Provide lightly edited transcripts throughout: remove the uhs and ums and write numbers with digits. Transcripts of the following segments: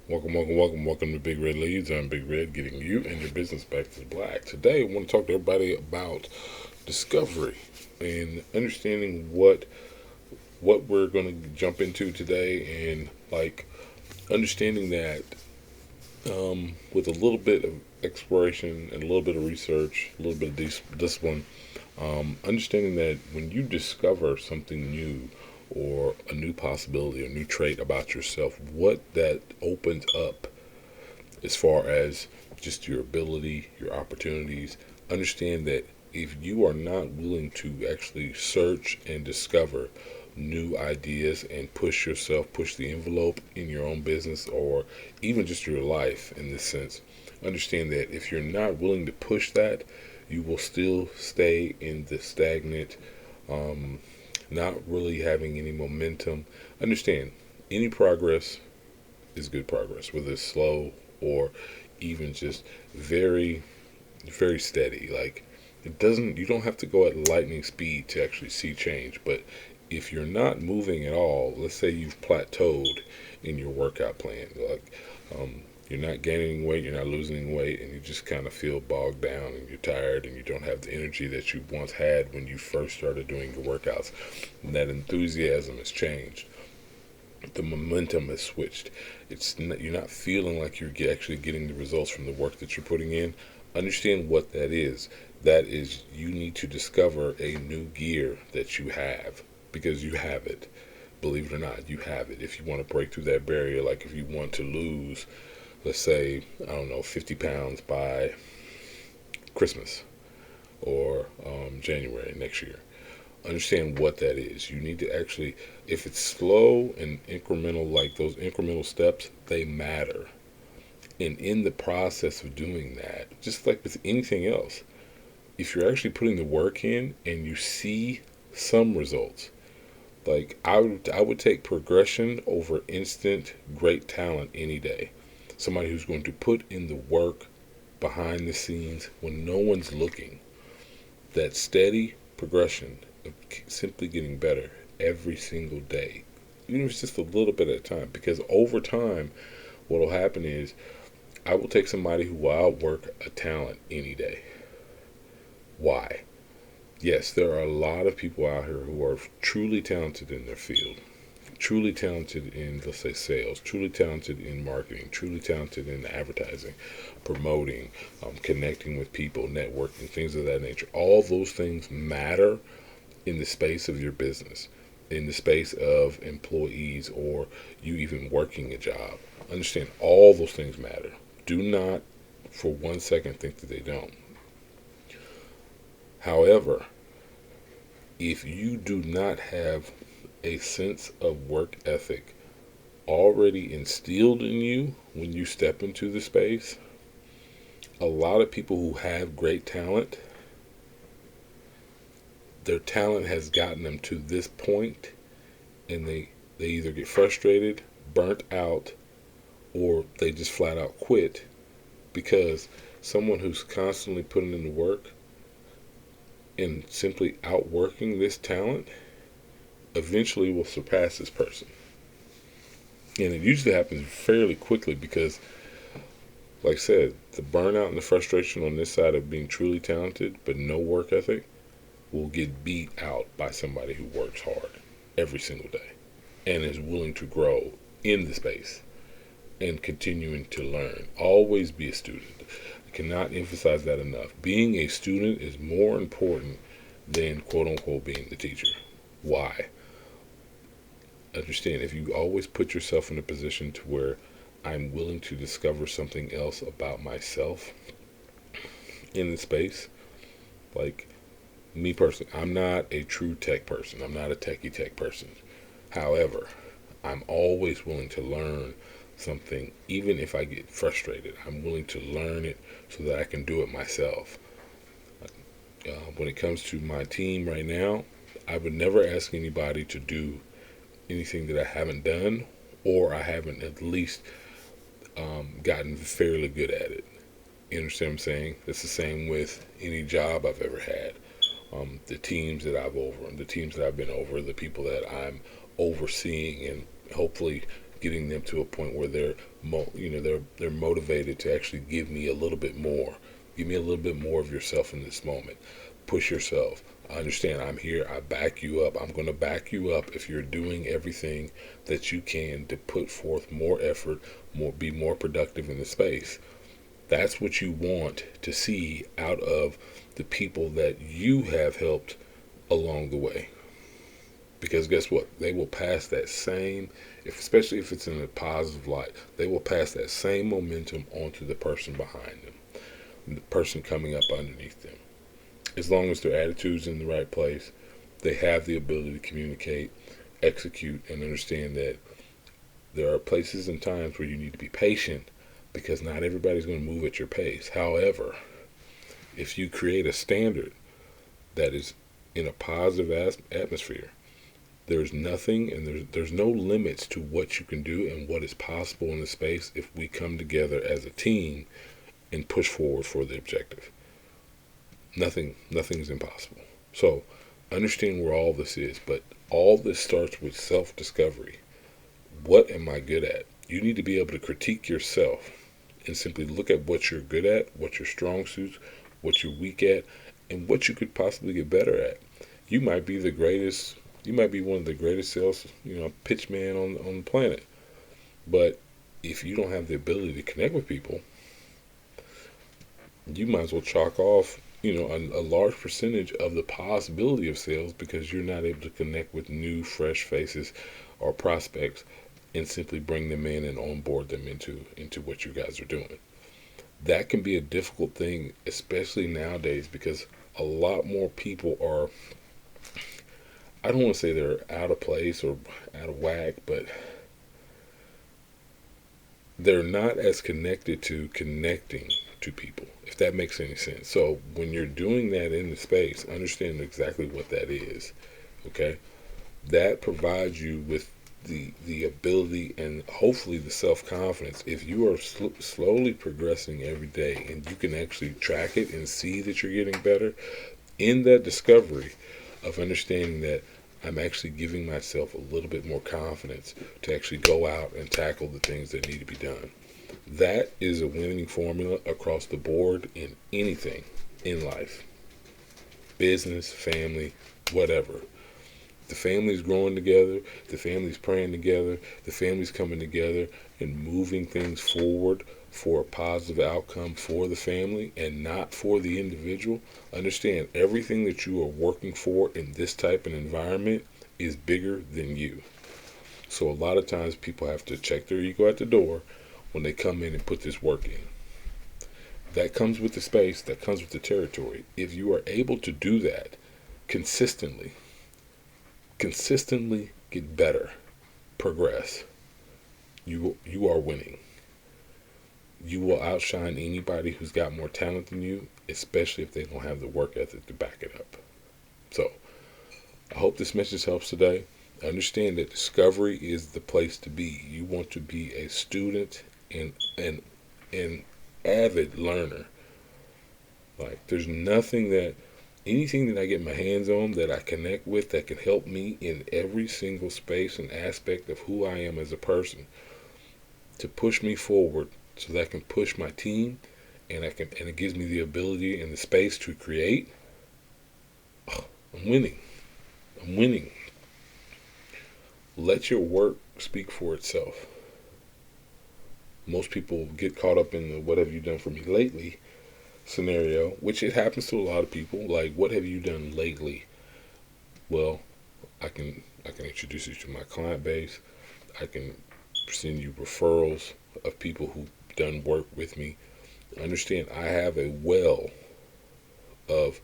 Welcome to Big Red Leads. I'm Big Red, getting you and your business back to the black. Today, I want to talk to everybody about discovery and understanding what we're going to jump into today, and understanding that with a little bit of exploration and a little bit of research, a little bit of discipline, understanding that when you discover something new or a new possibility, a new trait about yourself, what that opens up as far as just your ability, your opportunities. Understand that if you are not willing to actually search and discover new ideas and push yourself, push the envelope in your own business or even just your life in this sense, understand that if you're not willing to push that, you will still stay in the stagnant, not really having any momentum. Understand, any progress is good progress, whether it's slow or even just very, very steady. You don't have to go at lightning speed to actually see change. But if you're not moving at all, let's say you've plateaued in your workout plan, you're not gaining weight, you're not losing weight, and you just kind of feel bogged down and you're tired and you don't have the energy that you once had when you first started doing your workouts. And that enthusiasm has changed. The momentum has switched. You're not feeling like you're actually getting the results from the work that you're putting in. Understand what that is. That is, you need to discover a new gear that you have, because you have it. Believe it or not, you have it. If you want to break through that barrier, like if you want to lose, let's say, I don't know, 50 pounds by Christmas or January next year, understand what that is. You need to actually, if it's slow and incremental, like those incremental steps, they matter. And in the process of doing that, just like with anything else, if you're actually putting the work in and you see some results, like I would take progression over instant great talent any day. Somebody who's going to put in the work behind the scenes when no one's looking. That steady progression of simply getting better every single day, even if it's just a little bit at a time. Because over time, what will happen is I will take somebody who will outwork a talent any day. Why? Yes, there are a lot of people out here who are truly talented in their field, truly talented in, let's say, sales, truly talented in marketing, truly talented in advertising, promoting, connecting with people, networking, things of that nature. All those things matter in the space of your business, in the space of employees, or you even working a job. Understand, all those things matter. Do not for 1 second think that they don't. However, if you do not have a sense of work ethic already instilled in you when you step into the space, a lot of people who have great talent, their talent has gotten them to this point, and they either get frustrated, burnt out, or they just flat out quit, because someone who's constantly putting in the work and simply outworking this talent eventually will surpass this person. And it usually happens fairly quickly because, like I said, the burnout and the frustration on this side of being truly talented but no work ethic will get beat out by somebody who works hard every single day and is willing to grow in the space and continuing to learn. Always be a student. I cannot emphasize that enough. Being a student is more important than quote unquote being the teacher. Why? Understand, if you always put yourself in a position to where I'm willing to discover something else about myself in the space, like me personally, I'm not a true tech person. I'm not a techie tech person. However, I'm always willing to learn something, even if I get frustrated. I'm willing to learn it so that I can do it myself. When it comes to my team right now, I would never ask anybody to do anything that I haven't done, or I haven't at least gotten fairly good at it. You understand what I'm saying? It's the same with any job I've ever had. The teams that I've been over, the people that I'm overseeing and hopefully getting them to a point where they're motivated to actually give me a little bit more. Give me a little bit more of yourself in this moment. Push yourself. I understand I'm here. I back you up. I'm going to back you up if you're doing everything that you can to put forth more effort, be more productive in the space. That's what you want to see out of the people that you have helped along the way. Because guess what? They will pass that same, especially if it's in a positive light, they will pass that same momentum onto the person behind them, the person coming up underneath them. As long as their attitude's in the right place, they have the ability to communicate, execute, and understand that there are places and times where you need to be patient because not everybody's going to move at your pace. However, if you create a standard that is in a positive atmosphere, there's nothing and there's no limits to what you can do and what is possible in the space if we come together as a team and push forward for the objective. Nothing's impossible. So understand where all this is, but all this starts with self-discovery. What am I good at? You need to be able to critique yourself and simply look at what you're good at, what your strong suits, what you're weak at, and what you could possibly get better at. You might be the greatest. You might be one of the greatest sales, pitch man on the planet. But if you don't have the ability to connect with people, you might as well chalk off, a large percentage of the possibility of sales because you're not able to connect with new, fresh faces or prospects and simply bring them in and onboard them into what you guys are doing. That can be a difficult thing, especially nowadays, because a lot more people are, I don't want to say they're out of place or out of whack, but they're not as connected to connecting to people, if that makes any sense. So when you're doing that in the space, understand exactly what that is, okay? That provides you with the ability and hopefully the self-confidence. If you are slowly progressing every day and you can actually track it and see that you're getting better, in that discovery of understanding that I'm actually giving myself a little bit more confidence to actually go out and tackle the things that need to be done. That is a winning formula across the board in anything in life. Business, family, whatever. The family's growing together, the family's praying together, the family's coming together and moving things forward for a positive outcome for the family and not for the individual. Understand, everything that you are working for in this type of environment is bigger than you. So a lot of times people have to check their ego at the door when they come in and put this work in. That comes with the space, that comes with the territory. If you are able to do that consistently get better, progress, you are winning. You will outshine anybody who's got more talent than you, especially if they don't have the work ethic to back it up. So I hope this message helps today. Understand that discovery is the place to be. You want to be a student and an avid learner. Like, there's anything that I get my hands on that I connect with that can help me in every single space and aspect of who I am as a person to push me forward so that I can push my team and it gives me the ability and the space to create. I'm winning. Let your work speak for itself. Most people get caught up in the "what have you done for me lately" scenario, which it happens to a lot of people. Like, what have you done lately? Well, I can introduce you to my client base. I can send you referrals of people who've done work with me. Understand, I have a well of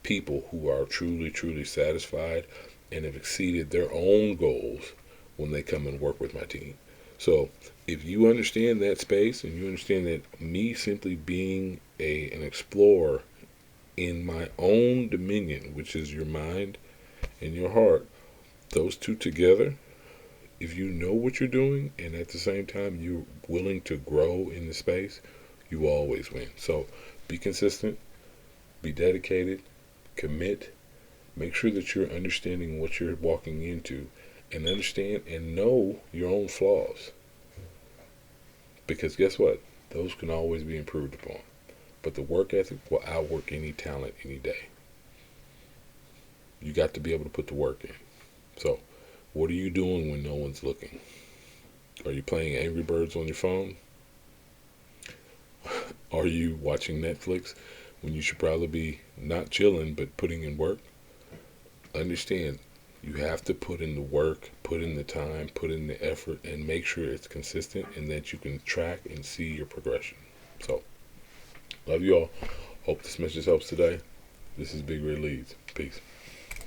people who are truly satisfied and have exceeded their own goals when they come and work with my team. So if you understand that space and you understand that me simply being an explorer in my own dominion, which is your mind and your heart, those two together, if you know what you're doing and at the same time you're willing to grow in the space, you always win. So be consistent, be dedicated, commit, make sure that you're understanding what you're walking into, and understand and know your own flaws. Because guess what? Those can always be improved upon. But the work ethic will outwork any talent any day. You got to be able to put the work in. So, what are you doing when no one's looking? Are you playing Angry Birds on your phone? Are you watching Netflix when you should probably be not chilling but putting in work? Understand, you have to put in the work, put in the time, put in the effort, and make sure it's consistent and that you can track and see your progression. So, love you all. Hope this message helps today. This is Big Red Leads. Peace.